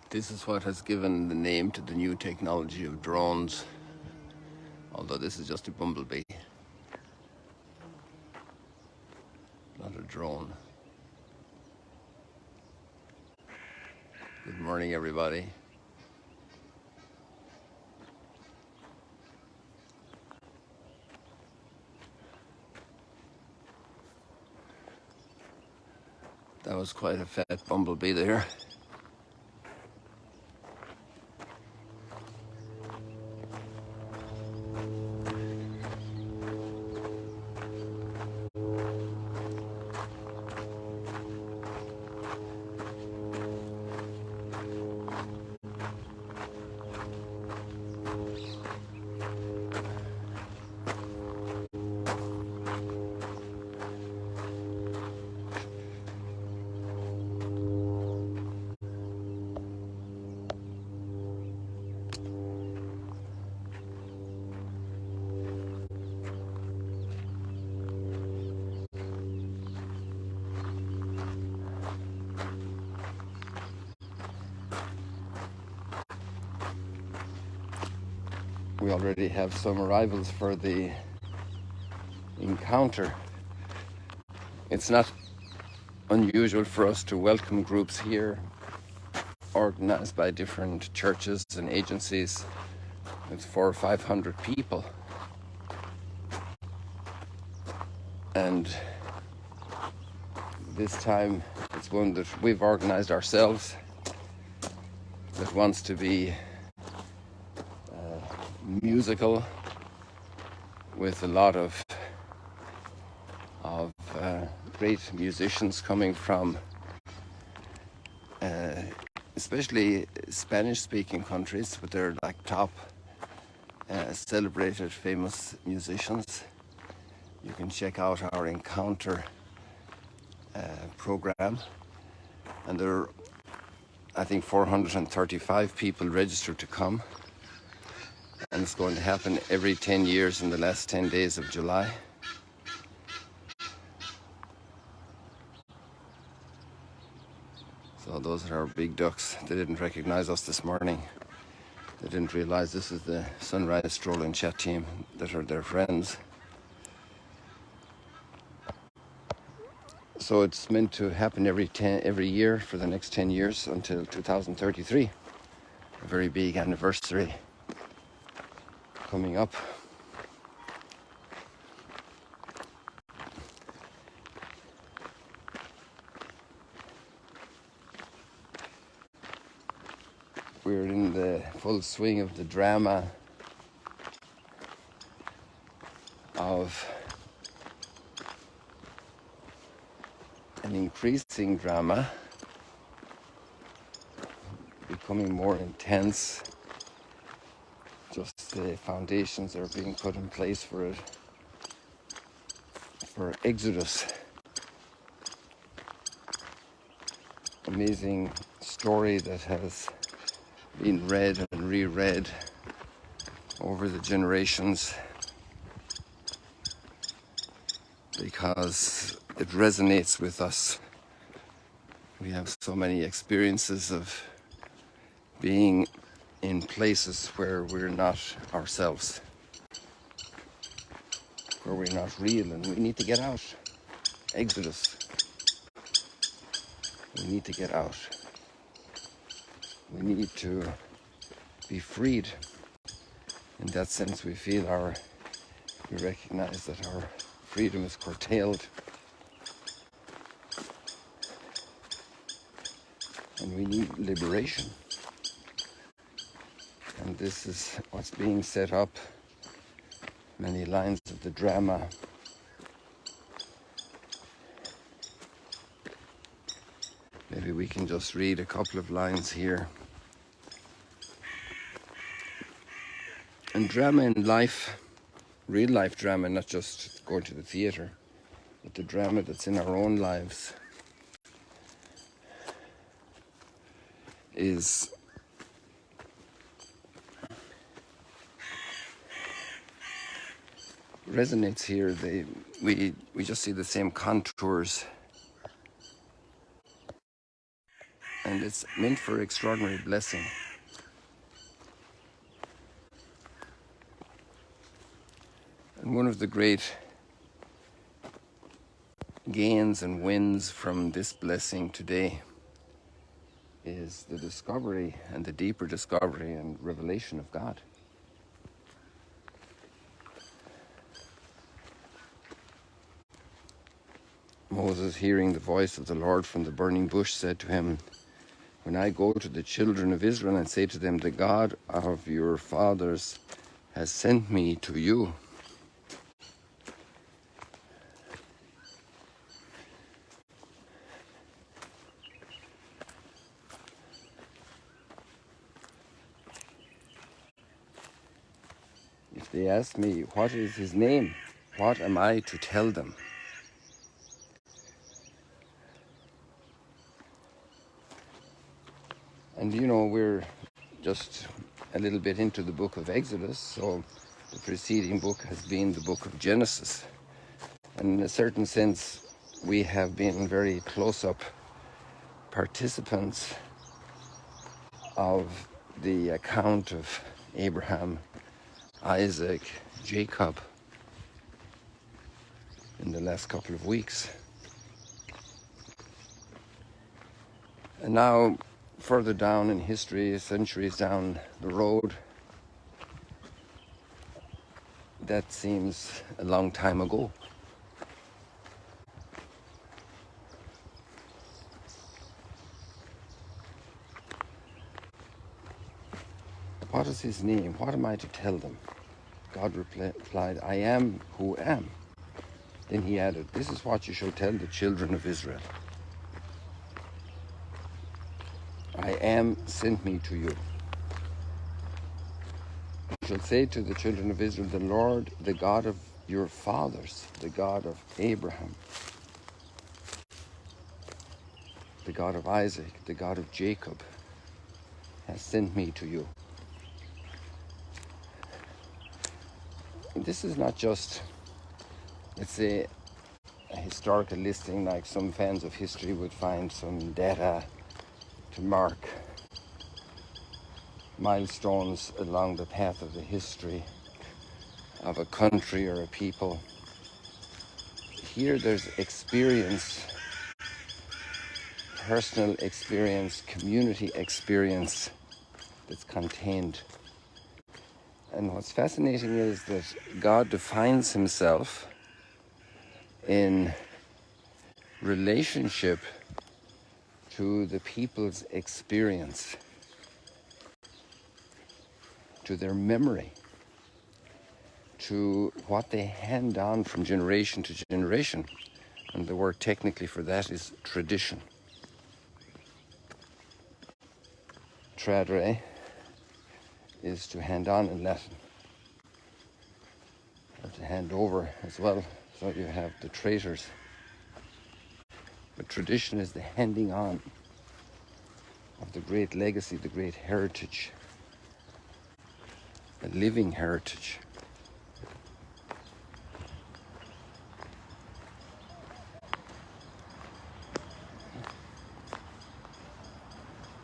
This is what has given the name to the new technology of drones, although this is just a bumblebee, not a drone. Good morning, everybody. That was quite a fat bumblebee there. We already have some arrivals for the encounter. It's not unusual for us to welcome groups here organized by different churches and agencies with 400 or 500 people, and this time it's one that we've organized ourselves that wants to be musical, with a lot of great musicians coming from especially Spanish-speaking countries, but they're like top celebrated famous musicians. You can check out our encounter program, and there are, I think, 435 people registered to come, and it's going to happen every 10 years in the last 10 days of July. So those are our big ducks. They didn't recognize us this morning. They didn't realize this is the Sunrise Stroll and Chat team that are their friends. So it's meant to happen every year for the next 10 years until 2033. A very big anniversary coming up. We're in the full swing of the drama of an increasing drama, becoming more intense. Just the foundations are being put in place for it, for Exodus. Amazing story that has been read and reread over the generations, because it resonates with us. We have so many experiences of being in places where we're not ourselves, where we're not real, and we need to get out. Exodus. We need to get out. We need to be freed. In that sense, we recognize that our freedom is curtailed, and we need liberation. And this is what's being set up. Many lines of the drama. Maybe we can just read a couple of lines here. And drama in life, real life drama, not just going to the theatre, but the drama that's in our own lives, resonates here. We just see the same contours and it's meant for extraordinary blessing. And one of the great gains and wins from this blessing today is the discovery and the deeper discovery and revelation of God. Moses, hearing the voice of the Lord from the burning bush, said to him, "When I go to the children of Israel and say to them, 'The God of your fathers has sent me to you,' if they ask me, 'What is his name?' what am I to tell them?" And we're just a little bit into the book of Exodus, so the preceding book has been the book of Genesis. And in a certain sense, we have been very close-up participants of the account of Abraham, Isaac, Jacob in the last couple of weeks. And now, further down in history, centuries down the road, that seems a long time ago. What is his name? What am I to tell them? God replied, "I am who am." Then he added, "This is what you shall tell the children of Israel. I am sent me to you. You shall say to the children of Israel, 'The Lord, the God of your fathers, the God of Abraham, the God of Isaac, the God of Jacob, has sent me to you.'" And this is not just, let's say, a historical listing like some fans of history would find some data to mark milestones along the path of the history of a country or a people. Here there's experience, personal experience, community experience that's contained. And what's fascinating is that God defines himself in relationship to the people's experience, to their memory, to what they hand on from generation to generation. And the word technically for that is tradition. Tradere is to hand on in Latin, or to hand over as well. So you have the traitors. But tradition is the handing on of the great legacy, the great heritage, a living heritage.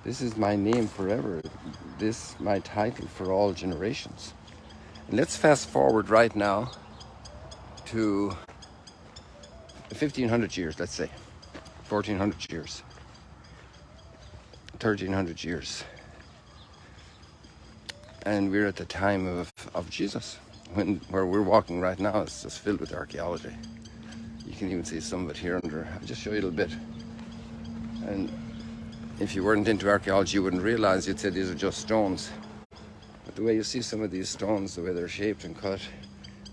This is my name forever. This my title for all generations. And let's fast forward right now to 1500 years, let's say, 1400 years, 1300 years. And we're at the time of Jesus, where we're walking right now is just filled with archaeology. You can even see some of it here under. I'll just show you a little bit. And if you weren't into archaeology, you wouldn't realize. You'd say these are just stones. But the way you see some of these stones, the way they're shaped and cut,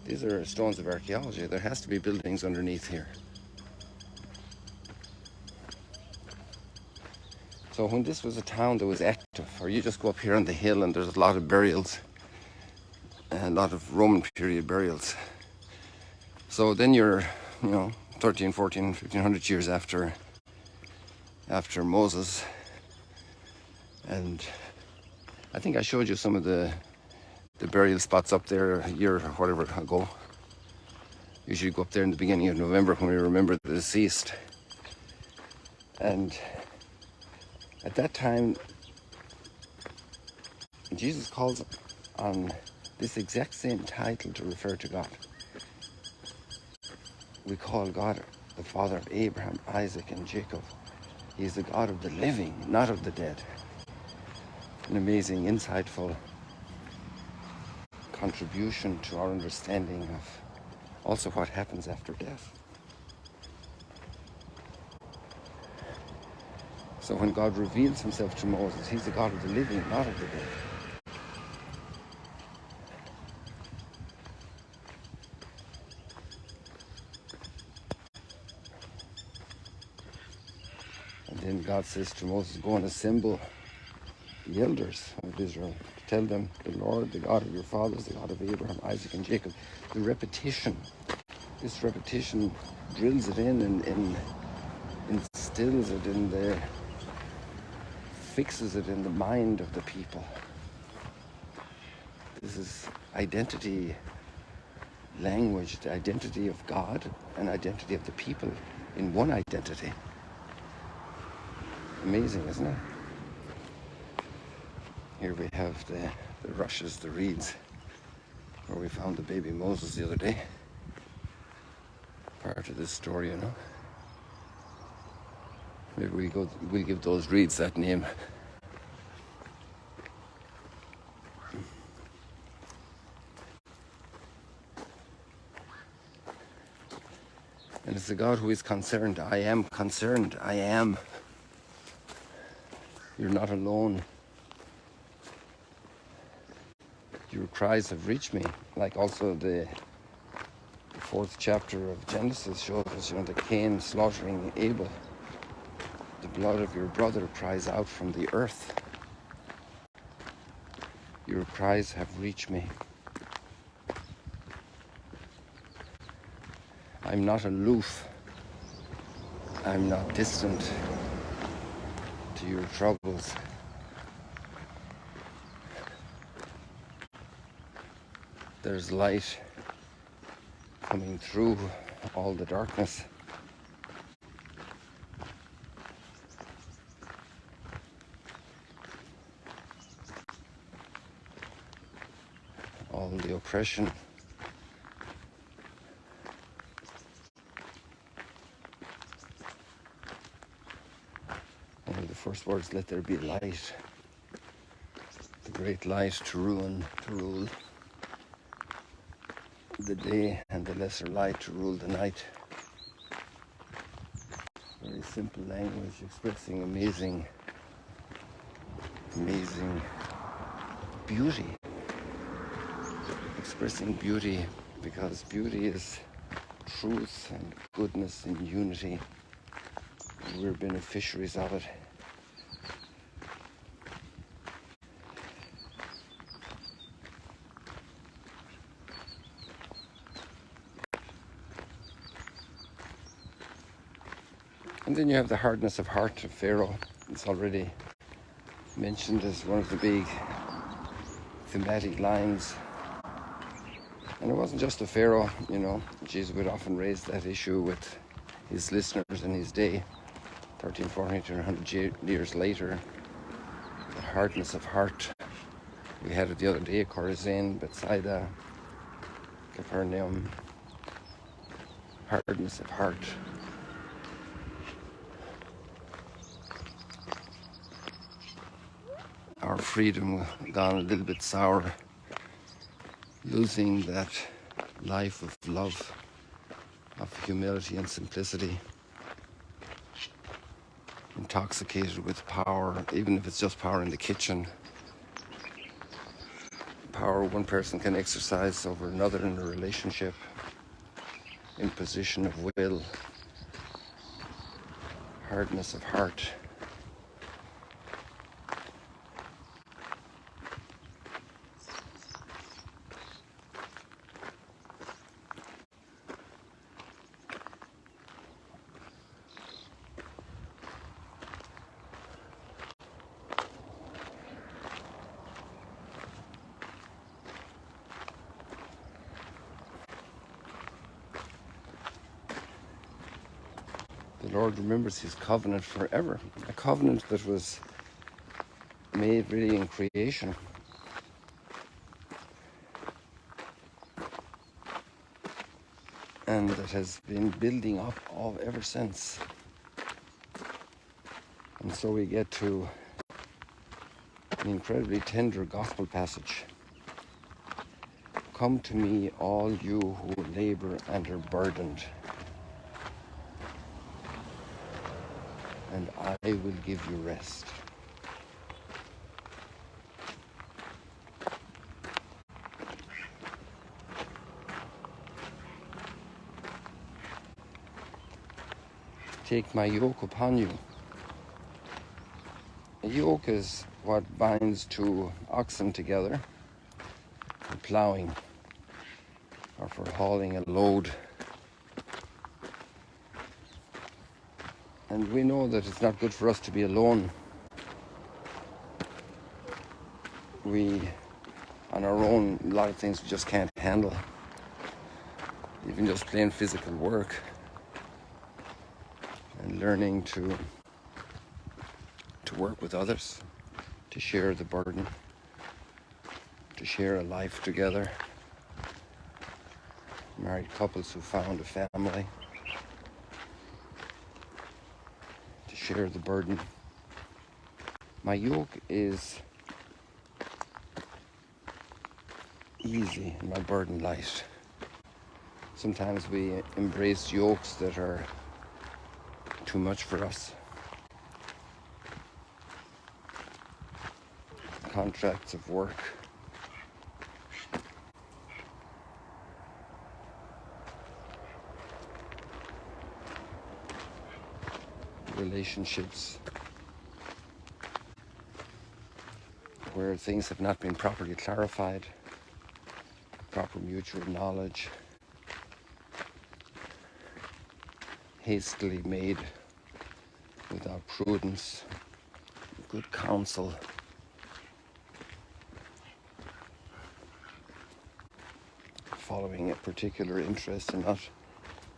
these are stones of archaeology. There has to be buildings underneath here. So when this was a town that was active, or you just go up here on the hill and there's a lot of burials, a lot of Roman period burials. So then you're, 13, 14, 1500 years after Moses. And I think I showed you some of the burial spots up there a year or whatever ago. Usually go up there in the beginning of November when we remember the deceased. And At that time, Jesus calls on this exact same title to refer to God. We call God the Father of Abraham, Isaac, and Jacob. He's the God of the living, not of the dead. An amazing, insightful contribution to our understanding of also what happens after death. So when God reveals himself to Moses, he's the God of the living, not of the dead. And then God says to Moses, go and assemble the elders of Israel. Tell them, the Lord, the God of your fathers, the God of Abraham, Isaac, and Jacob. The repetition, this repetition drills it in and instills it in fixes it in the mind of the people. This is identity language, the identity of God and identity of the people in one identity. Amazing, isn't it? Here we have the rushes, the reeds, where we found the baby Moses the other day. Part of this story, you know. Maybe we'll give those reeds that name. And it's the God who is concerned. I am concerned. I am. You're not alone. Your cries have reached me. Like also the fourth chapter of Genesis shows us, the Cain slaughtering Abel. The blood of your brother cries out from the earth. Your cries have reached me. I'm not aloof. I'm not distant to your troubles. There's light coming through all the darkness. All the oppression. One of the first words, let there be light. The great light to rule the day, and the lesser light to rule the night. Very simple language expressing amazing beauty. Expressing beauty, because beauty is truth and goodness and unity. And we're beneficiaries of it. And then you have the hardness of heart of Pharaoh. It's already mentioned as one of the big thematic lines. And it wasn't just the Pharaoh, Jesus would often raise that issue with his listeners in his day, 100 years later. The hardness of heart. We had it the other day, Chorazin, Bethsaida, Capernaum. Hardness of heart. Our freedom gone a little bit sour, losing that life of love, of humility and simplicity, intoxicated with power, even if it's just power in the kitchen, power one person can exercise over another in a relationship, imposition of will, hardness of heart. The Lord remembers his covenant forever, a covenant that was made really in creation. And that has been building up ever since. And so we get to an incredibly tender gospel passage. Come to me, all you who labor and are burdened, and I will give you rest. Take my yoke upon you. A yoke is what binds two oxen together for ploughing or for hauling a load. And we know that it's not good for us to be alone. We, on our own, a lot of things we just can't handle. Even just plain physical work. And learning to work with others, to share the burden, to share a life together. Married couples who found a family, to share the burden. My yoke is easy and my burden light. Sometimes we embrace yokes that are too much for us. Contracts of work, relationships where things have not been properly clarified, proper mutual knowledge, hastily made without prudence, good counsel. Following a particular interest and not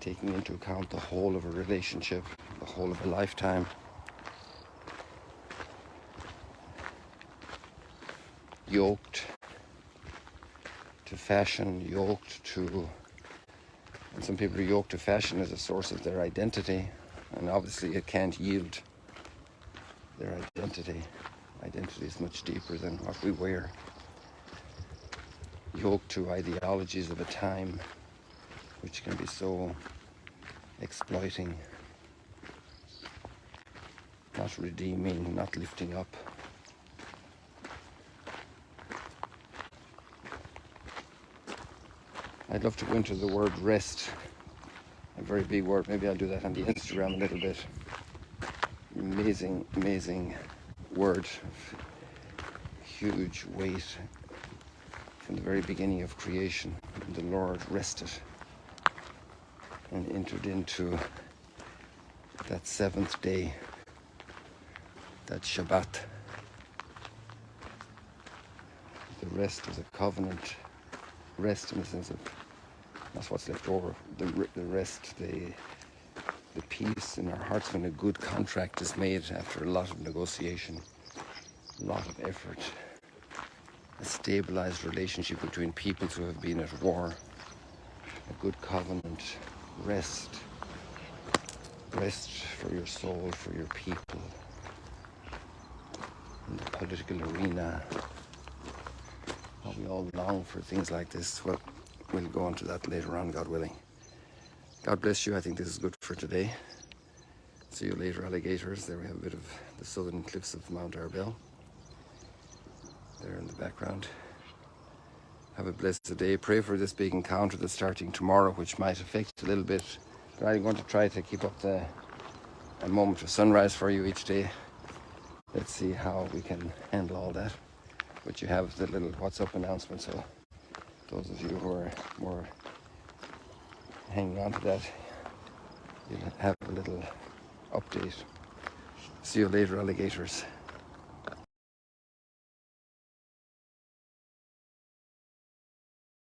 taking into account the whole of a relationship, the whole of a lifetime. Yoked to fashion, yoked to, and some people are yoked to fashion as a source of their identity, and obviously it can't yield their identity. Identity is much deeper than what we wear. Yoked to ideologies of a time which can be so exploiting, not redeeming, not lifting up. I'd love to go into the word rest, a very big word. Maybe I'll do that on the Instagram a little bit. Amazing, amazing word, huge weight from the very beginning of creation. The Lord rested and entered into that seventh day, that Shabbat. The rest is a covenant rest in the sense of that's what's left over. The rest, the peace in our hearts when a good contract is made after a lot of negotiation, a lot of effort, a stabilized relationship between peoples who have been at war, a good covenant, rest for your soul, for your people, in the political arena. Well, we all long for things like this. Well, we'll go on to that later on, God willing. God bless you. I think this is good for today. See you later, alligators. There we have a bit of the southern cliffs of Mount Arbel there in the background. Have a blessed day. Pray for this big encounter that's starting tomorrow, which might affect a little bit. But I'm going to try to keep up a moment of sunrise for you each day. Let's see how we can handle all that. But you have the little WhatsApp announcement, so those of you who are more hanging on to that, you'll have a little update. See you later, alligators.